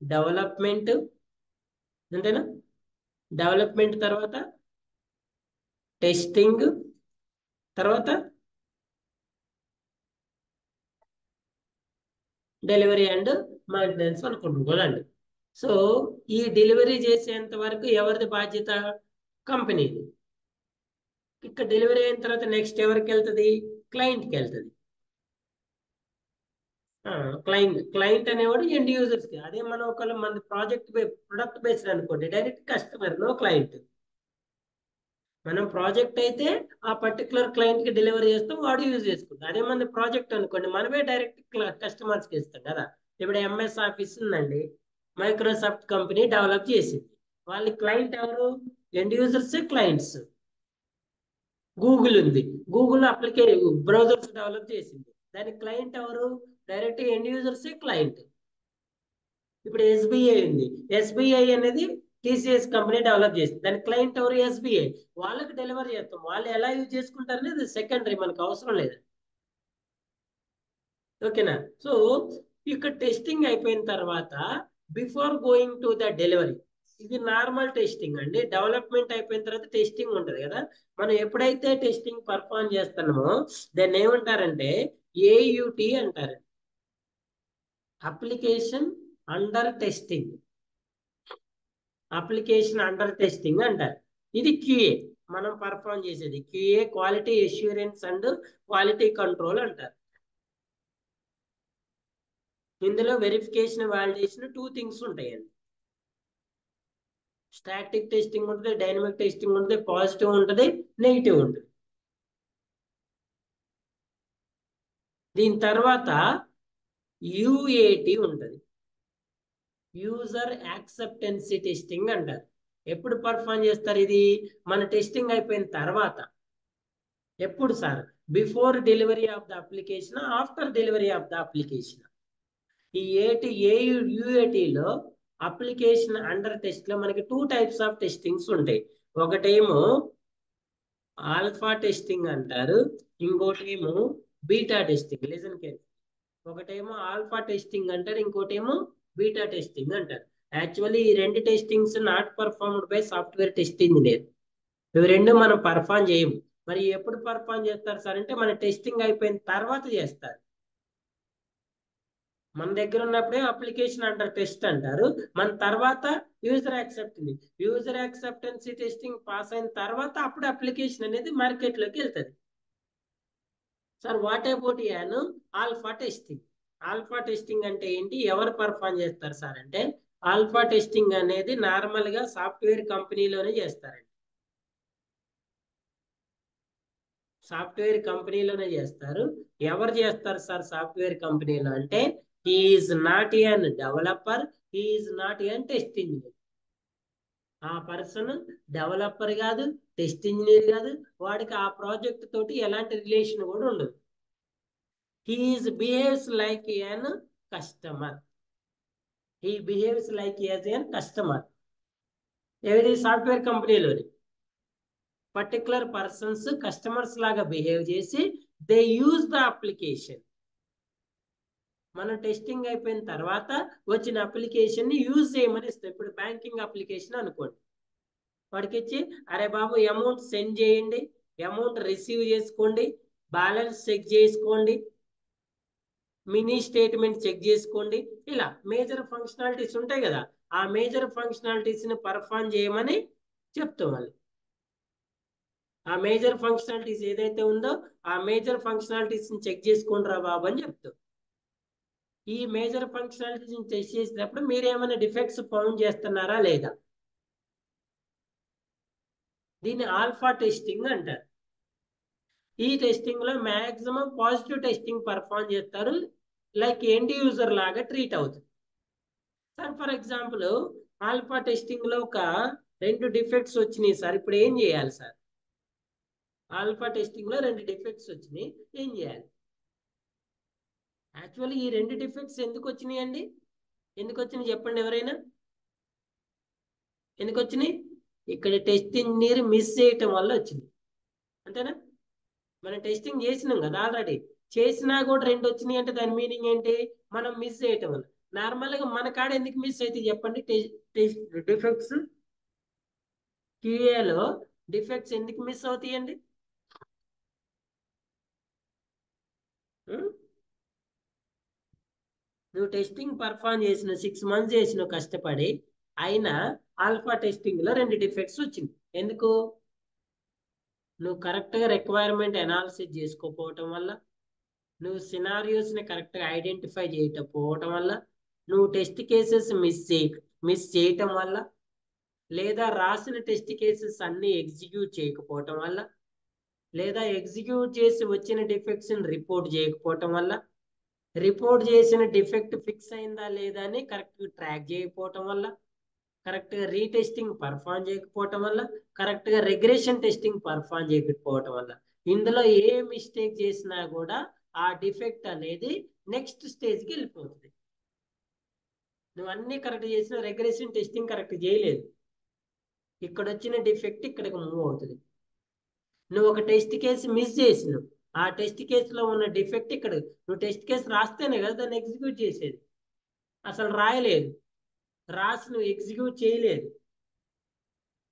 డెవలప్మెంట్, అంతేనా. డెవలప్మెంట్ తర్వాత టెస్టింగ్, తర్వాత డెలివరీ అండ్ మెయింటెనెన్స్ అనుకుంటున్నాం కదండి. సో ఈ డెలివరీ చేసేంత వరకు ఎవరిది బాధ్యత, కంపెనీది. ఇక్కడ డెలివరీ అయిన తర్వాత నెక్స్ట్ ఎవరికి వెళ్తుంది, క్లయింట్కి వెళ్తుంది. క్లయింట్ అనేవాడు ఎండ్ యూజర్స్ కి. అదే మనం ఒకవేళ మన ప్రొడక్ట్ బేస్డ్ అనుకోండి, డైరెక్ట్ కస్టమర్, నో క్లయింట్. మనం ప్రాజెక్ట్ అయితే ఆ పర్టికులర్ క్లయింట్ కి డెలివరీ చేస్తాం, వాడు యూజ్ చేసుకుంటాం. అదే మన ప్రాజెక్ట్ అనుకోండి, మనమే డైరెక్ట్ కస్టమర్స్ కి ఇస్తాం కదా. ఇప్పుడు ఎంఎస్ ఆఫీస్ ఉందండి, మైక్రోసాఫ్ట్ కంపెనీ డెవలప్ చేసింది, వాళ్ళ క్లయింట్ ఎవరు, ఎండ్ యూజర్స్, క్లయింట్స్. గూగుల్ ఉంది. గూగుల్ బ్రౌజర్స్ డెవలప్ చేసింది. దాని క్లయింట్ ఎవరు? డైరెక్ట్ ఎండ్ యూజర్సే క్లయింట్. ఇప్పుడు ఎస్బీఐ ఉంది. ఎస్బీఐ అనేది టీసీఎస్ కంపెనీ డెవలప్ చేసింది. దాని క్లయింట్ ఎవరు? ఎస్బీఐ. వాళ్ళకి డెలివరీ చేస్తాం. వాళ్ళు ఎలా యూజ్ చేసుకుంటారు అనేది సెకండరీ, మనకు అవసరం లేదు. ఓకేనా? సో ఇక్కడ టెస్టింగ్ అయిపోయిన తర్వాత before going to the delivery, ఇది నార్మల్ టెస్టింగ్ అండి. డెవలప్మెంట్ అయిపోయిన తర్వాత టెస్టింగ్ ఉంటుంది కదా. మనం ఎప్పుడైతే టెస్టింగ్ పర్ఫామ్ చేస్తున్నామో దాన్ని ఏమంటారంటే ఏయుటి అంటారు. Application under testing. Application under testing అంటారు. ఇది క్యూఏ మనం పర్ఫామ్ చేసేది. QA quality assurance and quality control అంటారు. ఇందులో వెరిఫికేషన్, వాలిడేషన్ 2 థింగ్స్ ఉంటాయండి. స్టాటిక్ టెస్టింగ్ ఉంటుంది, డైనమిక్ టెస్టింగ్ ఉంటుంది, పాజిటివ్ ఉంటుంది, నెగిటివ్ ఉంటుంది. దీని తర్వాత యూఏటి ఉంటుంది. యూజర్ యాక్సెప్టెన్సీ టెస్టింగ్ అంటారు. ఎప్పుడు పర్ఫామ్ చేస్తారు ఇది? మన టెస్టింగ్ అయిపోయిన తర్వాత. ఎప్పుడు sir? Before delivery of the application, after delivery of the application. ఈ యూఏటిలో అప్లికేషన్ అండర్ టెస్ట్ లో మనకి 2 టైప్స్ ఆఫ్ టెస్టింగ్స్ ఉంటాయి. ఒకటేమో ఆల్ఫా టెస్టింగ్ అంటారు, ఇంకోటేమో బీటా టెస్టింగ్. Listen care. ఒకటేమో ఆల్ఫా టెస్టింగ్ అంటారు, ఇంకోటేమో బీటా టెస్టింగ్ అంటారు. యాక్చువల్లీ ఈ 2 testings not performed by software test engineer. ఇవి 2 మనం పర్ఫామ్ చేయము. మరి ఎప్పుడు పర్ఫామ్ చేస్తారు సార్ అంటే మన టెస్టింగ్ అయిపోయిన తర్వాత చేస్తారు. మన దగ్గర ఉన్నప్పుడే అప్లికేషన్ అండర్ టెస్ట్ అంటారు. మన తర్వాత user acceptancy. User acceptancy testing pass అయిన తర్వాత అప్పుడు అప్లికేషన్ అనేది మార్కెట్లోకి వెళ్తుంది. Sir what about an alpha testing? Alpha testing అంటే ఏంటి? ఎవరు పర్ఫామ్ చేస్తారు సార్ అంటే ఆల్ఫా టెస్టింగ్ అనేది నార్మల్ గా సాఫ్ట్వేర్ కంపెనీలోనే చేస్తారండి. సాఫ్ట్వేర్ కంపెనీలోనే చేస్తారు. ఎవరు చేస్తారు సార్ సాఫ్ట్వేర్ కంపెనీలో అంటే is not an developer, is not an test engineer. ఆ పర్సన్ డెవలపర్ కాదు, టెస్ట్ ఇంజనీర్ కాదు, వాడికి ఆ ప్రాజెక్ట్ తోటి ఎలాంటి రిలేషన్ కూడా ఉండదు. He is behaves like an customer. He behaves like as an customer. ఏది? సాఫ్ట్వేర్ కంపెనీలోని పర్టికులర్ పర్సన్స్ కస్టమర్స్ లాగా బిహేవ్ చేసి దే యూజ్ ద అప్లికేషన్. మనం టెస్టింగ్ అయిపోయిన తర్వాత వచ్చిన అప్లికేషన్ ని యూజ్ చేయమని ఇస్తాం. ఇప్పుడు బ్యాంకింగ్ అప్లికేషన్ అనుకోండి, వాడికి ఇచ్చి అరే బాబు అమౌంట్ సెండ్ చేయండి, అమౌంట్ రిసీవ్ చేసుకోండి, బ్యాలెన్స్ చెక్ చేసుకోండి, మినీ స్టేట్మెంట్ చెక్ చేసుకోండి, ఇలా మేజర్ ఫంక్షనాలిటీస్ ఉంటాయి కదా. ఆ మేజర్ ఫంక్షనాలిటీస్ ని పర్ఫామ్ చేయమని చెప్తాం వాళ్ళు. ఆ మేజర్ ఫంక్షనాలిటీస్ ఏదైతే ఉందో ఆ మేజర్ ఫంక్షనాలిటీస్ ని చెక్ చేసుకోండి రా బాబు అని చెప్తాం. ఈ మేజర్ ఫంక్షనాలిటీస్ ని టెస్ట్ చేసినప్పుడు మీరు ఏమైనా డిఫెక్ట్స్ ఫౌండ్ చేస్తున్నారా లేదా? దీన్ని ఆల్ఫా టెస్టింగ్ అంటారు. ఈ టెస్టింగ్ లో మాక్సిమం పాజిటివ్ టెస్టింగ్ పర్ఫామ్ చేస్తారు, లైక్ ఎండ్ యూజర్ లాగా ట్రీట్ అవుతుంది. Sir for example alpha testing లో ఒక 2 డిఫెక్ట్స్ వచ్చినాయి సార్, ఇప్పుడు ఏం చేయాలి సార్? ఆల్ఫా టెస్టింగ్ లో 2 డిఫెక్ట్స్ వచ్చినాయి, ఏం చేయాలి? యాక్చువల్లీ ఈ 2 డిఫెక్ట్స్ ఎందుకు వచ్చినాయి అండి? ఎందుకు వచ్చినాయి చెప్పండి ఎవరైనా? ఎందుకు వచ్చినాయి? ఇక్కడ టెస్ట్ ఇంజనీర్ మిస్ చేయటం వల్ల వచ్చింది, అంతేనా? మనం టెస్టింగ్ చేసినాం కదా ఆల్రెడీ. చేసినా కూడా 2 వచ్చినాయి అంటే దాని మీనింగ్ ఏంటి? మనం మిస్ చేయటం వల్ల. నార్మల్ గా మన కాడ ఎందుకు మిస్ అయితే చెప్పండి? డిఫెక్ట్స్ క్యూఏలో డిఫెక్ట్స్ ఎందుకు మిస్ అవుతాయండి? నువ్వు టెస్టింగ్ పర్ఫామ్ చేసిన 6 మంత్స్ చేసిన కష్టపడి అయినా ఆల్ఫా టెస్టింగ్ లో 2 డిఫెక్ట్స్ వచ్చింది. ఎందుకు? నువ్వు కరెక్ట్ గా రిక్వైర్మెంట్ అనాలిసిస్ చేసుకోకపోవటం వల్ల, నువ్వు సినారియోస్ ని కరెక్ట్ గా ఐడెంటిఫై చేయకపోవటం వల్ల, నువ్వు టెస్ట్ కేసెస్ మిస్ చేయటం వల్ల, లేదా రాసిన టెస్ట్ కేసెస్ అన్ని ఎగ్జిక్యూట్ చేయకపోవటం వల్ల, లేదా ఎగ్జిక్యూట్ చేసి వచ్చిన డిఫెక్ట్స్ ని రిపోర్ట్ చేయకపోవటం వల్ల, రిపోర్ట్ చేసిన డిఫెక్ట్ ఫిక్స్ అయిందా లేదా అని కరెక్ట్ ట్రాక్ చేయకపోవటం వల్ల, కరెక్ట్గా రీటెస్టింగ్ పర్ఫామ్ చేయకపోవటం వల్ల, కరెక్ట్గా రిగ్రెషన్ టెస్టింగ్ పర్ఫామ్ చేయకపోవటం వల్ల, ఇందులో ఏ మిస్టేక్ చేసినా కూడా ఆ డిఫెక్ట్ అనేది నెక్స్ట్ స్టేజ్కి వెళ్ళిపోతుంది. నువ్వు అన్ని కరెక్ట్ చేసిన రిగ్రెషన్ టెస్టింగ్ కరెక్ట్ చేయలేదు, ఇక్కడ వచ్చిన డిఫెక్ట్ ఇక్కడికి మూవ్ అవుతుంది. నువ్వు ఒక టెస్ట్ కేసు మిస్ చేసినావు, ఆ టెస్ట్ కేసులో ఉన్న డిఫెక్ట్ ఇక్కడ, నువ్వు టెస్ట్ కేసు రాస్తేనే కదా దాన్ని ఎగ్జిక్యూట్ చేసేది. అసలు రాయలేదు, రాసి నువ్వు ఎగ్జిక్యూట్ చేయలేదు,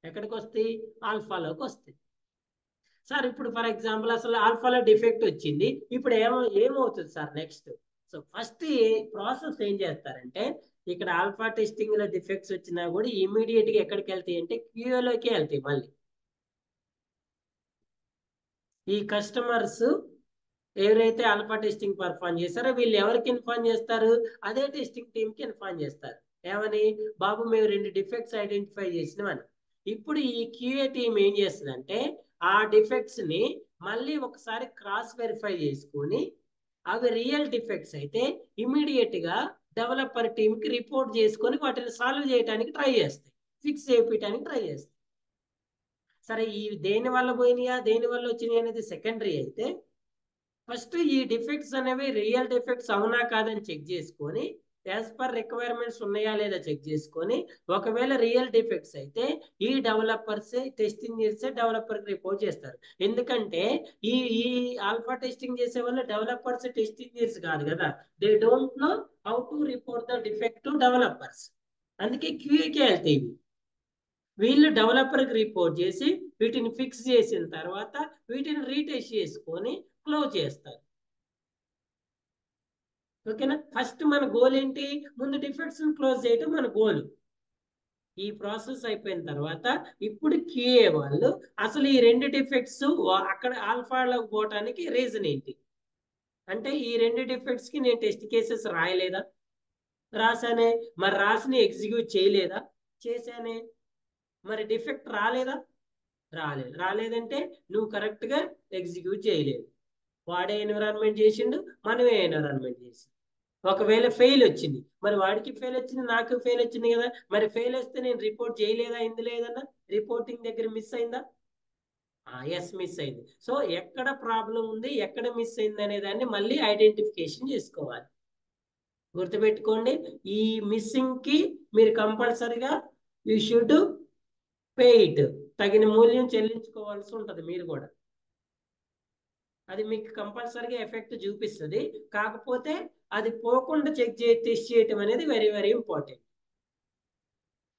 ఎక్కడికి వస్తాయి? ఆల్ఫాలోకి వస్తాయి. సార్ ఇప్పుడు ఫర్ ఎగ్జాంపుల్ అసలు ఆల్ఫాలో డిఫెక్ట్ వచ్చింది, ఇప్పుడు ఏమవుతుంది sir next? So first process ఏం చేస్తారంటే, ఇక్కడ ఆల్ఫా టెస్టింగ్ లో డిఫెక్ట్స్ వచ్చినా కూడా ఇమీడియట్ గా ఎక్కడికి వెళ్తాయి అంటే క్యూఏలోకి వెళ్తాయి. మళ్ళీ ఈ కస్టమర్స్ ఎవరైతే ఆల్ఫా టెస్టింగ్ పర్ఫామ్ చేస్తారో వీళ్ళు ఎవరికి ఇన్ఫార్మ్ చేస్తారు? అదే టెస్టింగ్ టీమ్ కి ఇన్ఫార్మ్ చేస్తారు. ఏమని? బాబు మేము 2 డిఫెక్ట్స్ ఐడెంటిఫై చేసినామని. ఇప్పుడు ఈ క్యూఏ టీమ్ ఏం చేస్తుందంటే ఆ డిఫెక్ట్స్ ని మళ్ళీ ఒకసారి క్రాస్ వెరిఫై చేసుకొని అవి రియల్ డిఫెక్ట్స్ అయితే ఇమీడియట్ గా డెవలపర్ టీమ్ కి రిపోర్ట్ చేసుకొని వాటిని సాల్వ్ చేయడానికి ట్రై చేస్తాయి, ఫిక్స్ చేయడానికి ట్రై చేస్తాయి. సరే ఈ దేని వల్ల పోయినాయా దేని వల్ల వచ్చినాయి అనేది సెకండరీ అయితే, ఫస్ట్ ఈ డిఫెక్ట్స్ అనేవి రియల్ డిఫెక్ట్స్ అవునా కాదని చెక్ చేసుకొని యాజ్ పర్ రిక్వైర్మెంట్స్ ఉన్నాయా లేదా చెక్ చేసుకొని, ఒకవేళ రియల్ డిఫెక్ట్స్ అయితే ఈ డెవలపర్స్ టెస్ట్ ఇంజనీర్స్ డెవలపర్కి రిపోర్ట్ చేస్తారు. ఎందుకంటే ఈ ఈ ఆల్ఫా టెస్టింగ్ చేసే వాళ్ళు డెవలపర్స్ టెస్ట్ ఇంజనీర్స్ కాదు కదా, they don't know how to report the defect to developers. అందుకే క్యూఏకే వెళ్తాయి. వీళ్ళు డెవలపర్కి రిపోర్ట్ చేసి వీటిని ఫిక్స్ చేసిన తర్వాత వీటిని రీటెస్ట్ చేసుకొని క్లోజ్ చేస్తారు. ఓకేనా? ఫస్ట్ మన గోల్ ఏంటి? ముందు డిఫెక్ట్స్ క్లోజ్ చేయడం మన గోల్. ఈ ప్రాసెస్ అయిపోయిన తర్వాత ఇప్పుడు క్యూఏ వాళ్ళు అసలు ఈ 2 డిఫెక్ట్స్ అక్కడ ఆల్ఫాలోకి పోవటానికి రీజన్ ఏంటి అంటే, ఈ 2 డిఫెక్ట్స్ కి నేను టెస్ట్ కేసెస్ రాయలేదా? రాసానే. మరి రాసిని ఎగ్జిక్యూట్ చేయలేదా? చేశానే. మరి డిఫెక్ట్ రాలేదా? రాలేదంటే నువ్వు కరెక్ట్ గా ఎగ్జిక్యూట్ చేయలేదు. వాడే ఎన్విరాన్మెంట్ చేసిండు, మనమే ఎన్విరాన్మెంట్ చేసి. ఒకవేళ ఫెయిల్ వచ్చింది, మరి వాడికి ఫెయిల్ వచ్చింది నాకు ఫెయిల్ వచ్చింది కదా, మరి ఫెయిల్ వస్తే నేను రిపోర్ట్ చేయలేదా? ఇందులో ఏదన్నా రిపోర్టింగ్ దగ్గర మిస్ అయిందా? ఎస్, మిస్ అయింది. సో ఎక్కడ ప్రాబ్లం ఉంది, ఎక్కడ మిస్ అయింది అనే దాన్ని మళ్ళీ ఐడెంటిఫికేషన్ చేసుకోవాలి. గుర్తుపెట్టుకోండి, ఈ మిస్సింగ్ కి మీరు కంపల్సరిగా యూ షుడ్ పే ఇట్, తగిన మూల్యం చెల్లించుకోవాల్సి ఉంటుంది మీరు కూడా. అది మీకు కంపల్సరీగా ఎఫెక్ట్ చూపిస్తుంది. కాకపోతే అది పోకుండా టెస్ట్ చేయటం అనేది వెరీ వెరీ ఇంపార్టెంట్.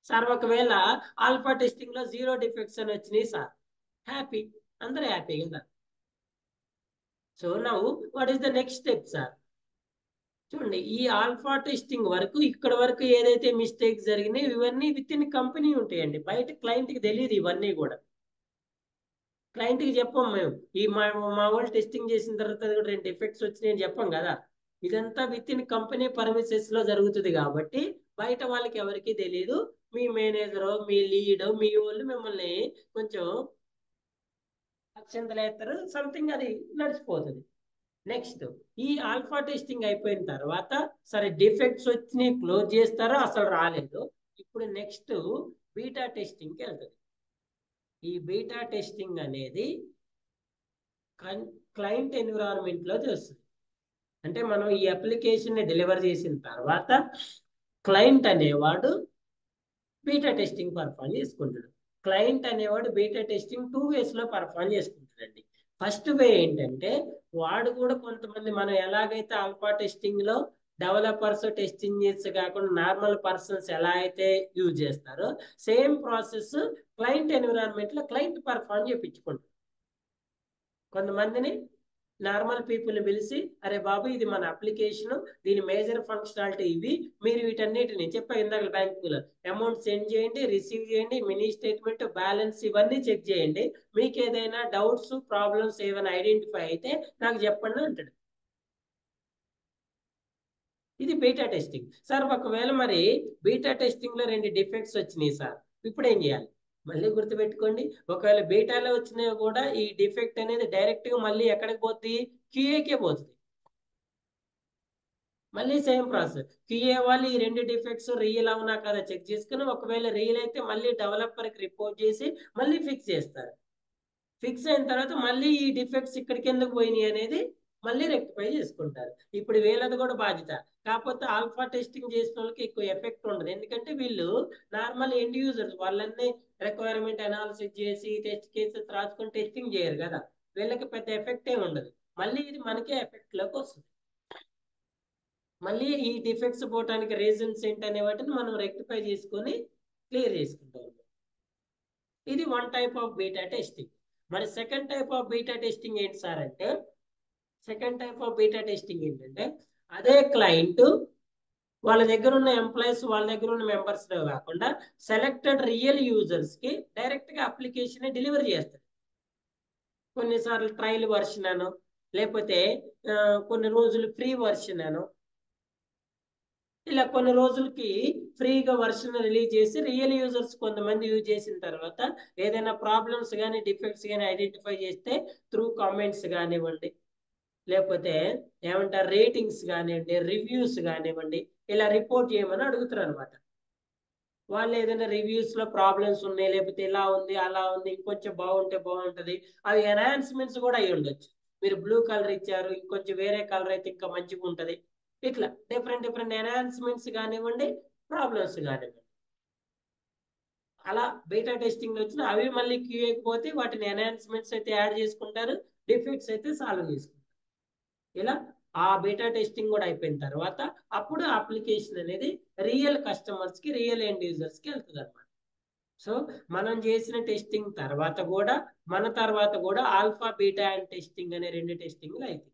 సార్ ఒకవేళ ఆల్ఫా టెస్టింగ్ లో 0 డిఫెక్ట్స్ అని వచ్చినాయి సార్, హ్యాపీ, అందరూ హ్యాపీ కదా. So now what is the next step sir? చూడండి, ఈ ఆల్ఫా టెస్టింగ్ వరకు ఇక్కడ వరకు ఏదైతే మిస్టేక్స్ జరిగినాయి ఇవన్నీ విత్ ఇన్ కంపెనీ ఉంటాయండి, బయట క్లయింట్కి తెలియదు ఇవన్నీ కూడా. క్లయింట్కి చెప్పం మేము, ఈ మా వాళ్ళు టెస్టింగ్ చేసిన తర్వాత 2 డిఫెక్ట్స్ వచ్చినాయని చెప్పం కదా. ఇదంతా విత్ ఇన్ కంపెనీ పర్మిసెస్ లో జరుగుతుంది కాబట్టి బయట వాళ్ళకి ఎవరికి తెలియదు. మీ మేనేజర్ మీ లీడ్ మీ వాళ్ళు మిమ్మల్ని కొంచెం అక్షంతలేస్తారు, సంథింగ్ అది నడిచిపోతుంది. నెక్స్ట్ ఈ ఆల్ఫా టెస్టింగ్ అయిపోయిన తర్వాత సరే డిఫెక్ట్స్ వచ్చి క్లోజ్ చేస్తారో అసలు రాలేదు, ఇప్పుడు నెక్స్ట్ బీటా టెస్టింగ్కి వెళ్తుంది. ఈ బీటా టెస్టింగ్ అనేది క్లయింట్ ఎన్విరాన్మెంట్ లో చేస్తుంది. అంటే మనం ఈ అప్లికేషన్ ని డెలివర్ చేసిన తర్వాత క్లయింట్ అనేవాడు బీటా టెస్టింగ్ పర్ఫామ్ చేసుకుంటాడు. క్లయింట్ అనేవాడు బీటా టెస్టింగ్ 2 వేస్ లో పర్ఫామ్ చేసుకుంటాడండి. ఫస్ట్ వే ఏంటంటే వాడు కూడా కొంతమంది మనం ఎలాగైతే ఆల్ఫా టెస్టింగ్ లో డెవలపర్స్ టెస్ట్ ఇంజనీర్స్ కాకుండా నార్మల్ పర్సన్స్ ఎలా అయితే యూజ్ చేస్తారో సేమ్ ప్రాసెస్ క్లయింట్ ఎన్విరాన్మెంట్ లో క్లయింట్ పర్ఫామ్ చేయించుకుంటారు. కొంతమందిని నార్మల్ పీపుల్ పిలిచి, అరే బాబు ఇది మన అప్లికేషన్, దీని మేజర్ ఫంక్షనాలిటీ ఇవి, మీరు వీటన్నిటిని చెప్పా ఇందాక బ్యాంకులో అమౌంట్ సెండ్ చేయండి, రిసీవ్ చేయండి, మినీ స్టేట్మెంట్, బ్యాలెన్స్ ఇవన్నీ చెక్ చేయండి, మీకు ఏదైనా డౌట్స్ ప్రాబ్లమ్స్ ఏమైనా ఐడెంటిఫై అయితే నాకు చెప్పండి అంటాడు. ఇది బీటా టెస్టింగ్. సార్ ఒకవేళ మరి బీటా టెస్టింగ్ లో 2 డిఫెక్ట్స్ వచ్చినాయి సార్, ఇప్పుడు ఏం చేయాలి? మళ్ళీ గుర్తుపెట్టుకోండి, ఒకవేళ బీటాలో వచ్చినా కూడా ఈ డిఫెక్ట్ అనేది డైరెక్ట్ గా మళ్ళీ ఎక్కడికి పోతుంది? క్యూఏకే పోతుంది. మళ్ళీ సేమ్ ప్రాసెస్. క్యూఏ వాళ్ళు ఈ 2 డిఫెక్ట్స్ రియల్ అవునా కదా చెక్ చేసుకుని, ఒకవేళ రియల్ అయితే మళ్ళీ డెవలపర్కి రిపోర్ట్ చేసి మళ్ళీ ఫిక్స్ చేస్తారు. ఫిక్స్ అయిన తర్వాత మళ్ళీ ఈ డిఫెక్ట్స్ ఇక్కడికి ఎందుకు పోయినాయి అనేది మళ్ళీ రెక్టిఫై చేసుకుంటారు. ఇప్పుడు వీళ్ళది కూడా బాధ్యత. కాకపోతే ఆల్ఫా టెస్టింగ్ చేసిన వాళ్ళకి ఎక్కువ ఎఫెక్ట్ ఉండదు. ఎందుకంటే వీళ్ళు నార్మల్ ఎండ్ యూజర్స్, వాళ్ళన్నీ రిక్వైర్మెంట్ అనాలిసిస్ చేసి టెస్ట్ కేసెస్ రాసుకొని టెస్టింగ్ చేయరు కదా, వీళ్ళకి పెద్ద ఎఫెక్ట్ ఏమి ఉండదు. మళ్ళీ ఇది మనకే ఎఫెక్ట్ లోకి వస్తుంది. మళ్ళీ ఈ డిఫెక్ట్స్ పోవటానికి రీజన్స్ ఏంటనే వాటిని మనం రెక్టిఫై చేసుకొని క్లియర్ చేసుకుంటాం. ఇది one type of beta testing. మరి second type of beta testing ఏంటి సార్ అంటే, second type of beta testing ఏంటంటే, అదే క్లయింట్ వాళ్ళ దగ్గర ఉన్న ఎంప్లాయీస్, వాళ్ళ దగ్గర ఉన్న మెంబర్స్ కాకుండా సెలెక్టెడ్ రియల్ యూజర్స్ కి డైరెక్ట్ గా అప్లికేషన్ డెలివరీ చేస్తారు. కొన్నిసార్లు ట్రయల్ వర్షన్ అను, లేకపోతే కొన్ని రోజులు ఫ్రీ వర్షన్ అను, ఇలా కొన్ని రోజులకి ఫ్రీగా వర్షన్ రిలీజ్ చేసి రియల్ యూజర్స్ కొంతమంది యూజ్ చేసిన తర్వాత ఏదైనా ప్రాబ్లమ్స్ కానీ డిఫెక్ట్స్ కానీ ఐడెంటిఫై చేస్తే త్రూ కామెంట్స్ కానివ్వండి, లేకపోతే ఏమంటారు రేటింగ్స్ కానివ్వండి, రివ్యూస్ కానివ్వండి, ఇలా రిపోర్ట్ చేయమని అడుగుతారు అనమాట. వాళ్ళు ఏదైనా రివ్యూస్ లో ప్రాబ్లమ్స్ ఉన్నాయి, లేకపోతే ఇలా ఉంది అలా ఉంది, ఇంకొంచెం బాగుంటే బాగుంటది, అవి ఎన్హాన్స్మెంట్స్ కూడా అయి ఉండొచ్చు. మీరు బ్లూ కలర్ ఇచ్చారు, ఇంకొంచెం వేరే కలర్ అయితే ఇంకా మంచిగా ఉంటది, ఇట్లా డిఫరెంట్ డిఫరెంట్ ఎన్హాన్స్మెంట్స్ కానివ్వండి, ప్రాబ్లమ్స్ కానివ్వండి. అలా బీటా టెస్టింగ్ వచ్చిన అవి మళ్ళీ క్యూఏకి పోతే వాటిని ఎన్హాన్స్మెంట్స్ అయితే యాడ్ చేసుకుంటారు, డిఫెక్ట్స్ అయితే సాల్వ్ చేసుకుంటారు. ఇలా ఆ బీటా టెస్టింగ్ కూడా అయిపోయిన తర్వాత అప్పుడు అప్లికేషన్ అనేది రియల్ కస్టమర్స్ కి, రియల్ ఎండ్ యూజర్స్ కి వెళ్తుంది అనమాట. సో మనం చేసిన టెస్టింగ్ తర్వాత కూడా, మన తర్వాత కూడా ఆల్ఫా బీటా అండ్ టెస్టింగ్ అనే 2 టెస్టింగ్లు అవుతాయి.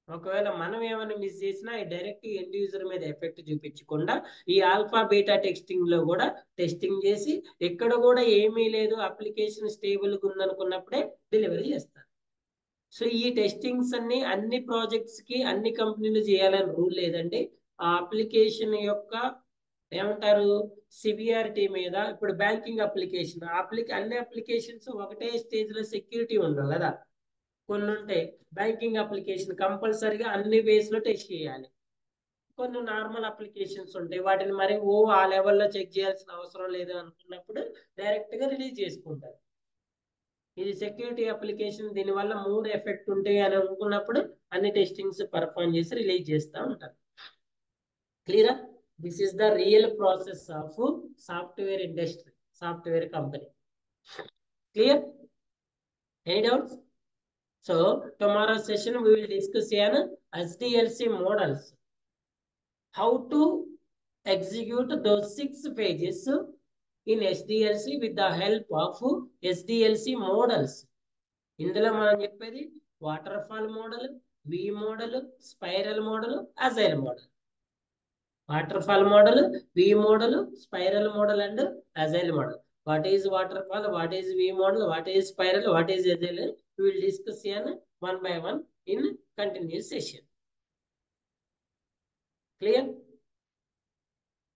ఒకవేళ మనం ఏమైనా మిస్ చేసినా డైరెక్ట్ ఎండ్ యూజర్ మీద ఎఫెక్ట్ చూపించకుండా ఈ ఆల్ఫా బీటా టెస్టింగ్ లో కూడా టెస్టింగ్ చేసి ఎక్కడ కూడా ఏమీ లేదు, అప్లికేషన్ స్టేబుల్గా ఉందనుకున్నప్పుడే డెలివరీ చేస్తారు. సో ఈ టెస్టింగ్స్ అన్ని ప్రాజెక్ట్స్ కి అన్ని కంపెనీలు చేయాలని రూల్ లేదండి. ఆ అప్లికేషన్ యొక్క ఏమంటారు సివియారిటీ మీద. ఇప్పుడు బ్యాంకింగ్ అప్లికేషన్, అన్ని అప్లికేషన్స్ ఒకటే స్టేజ్ లో సెక్యూరిటీ ఉండవు కదా, కొన్ని ఉంటాయి. బ్యాంకింగ్ అప్లికేషన్ కంపల్సరీగా అన్ని వేస్ లో టెస్ట్ చేయాలి. కొన్ని నార్మల్ అప్లికేషన్స్ ఉంటాయి, వాటిని మరి ఆ లెవెల్లో చెక్ చేయాల్సిన అవసరం లేదు అనుకున్నప్పుడు డైరెక్ట్ గా రిలీజ్ చేసుకుంటారు. ఇది సెక్యూరిటీ అప్లికేషన్, దీనివల్ల 3 ఎఫెక్ట్ ఉంటాయి అని అనుకున్నప్పుడు అన్ని టెస్టింగ్స్ పర్ఫామ్ చేసి రిలీజ్ చేస్తూ ఉంటారు. క్లియరా? This is the real process of software industry, software company. Clear? Any doubts? So tomorrow session we will discuss on SDLC models, how to execute those 6 pages in SDLC with the help of SDLC models. ఇందులో మనం చెప్పేది waterfall model, V model, spiral model, agile model. Waterfall model, V model, spiral model and agile model. What is waterfall, what is V model, what is spiral, what is agile, we will discuss one by one in continuous session. Clear?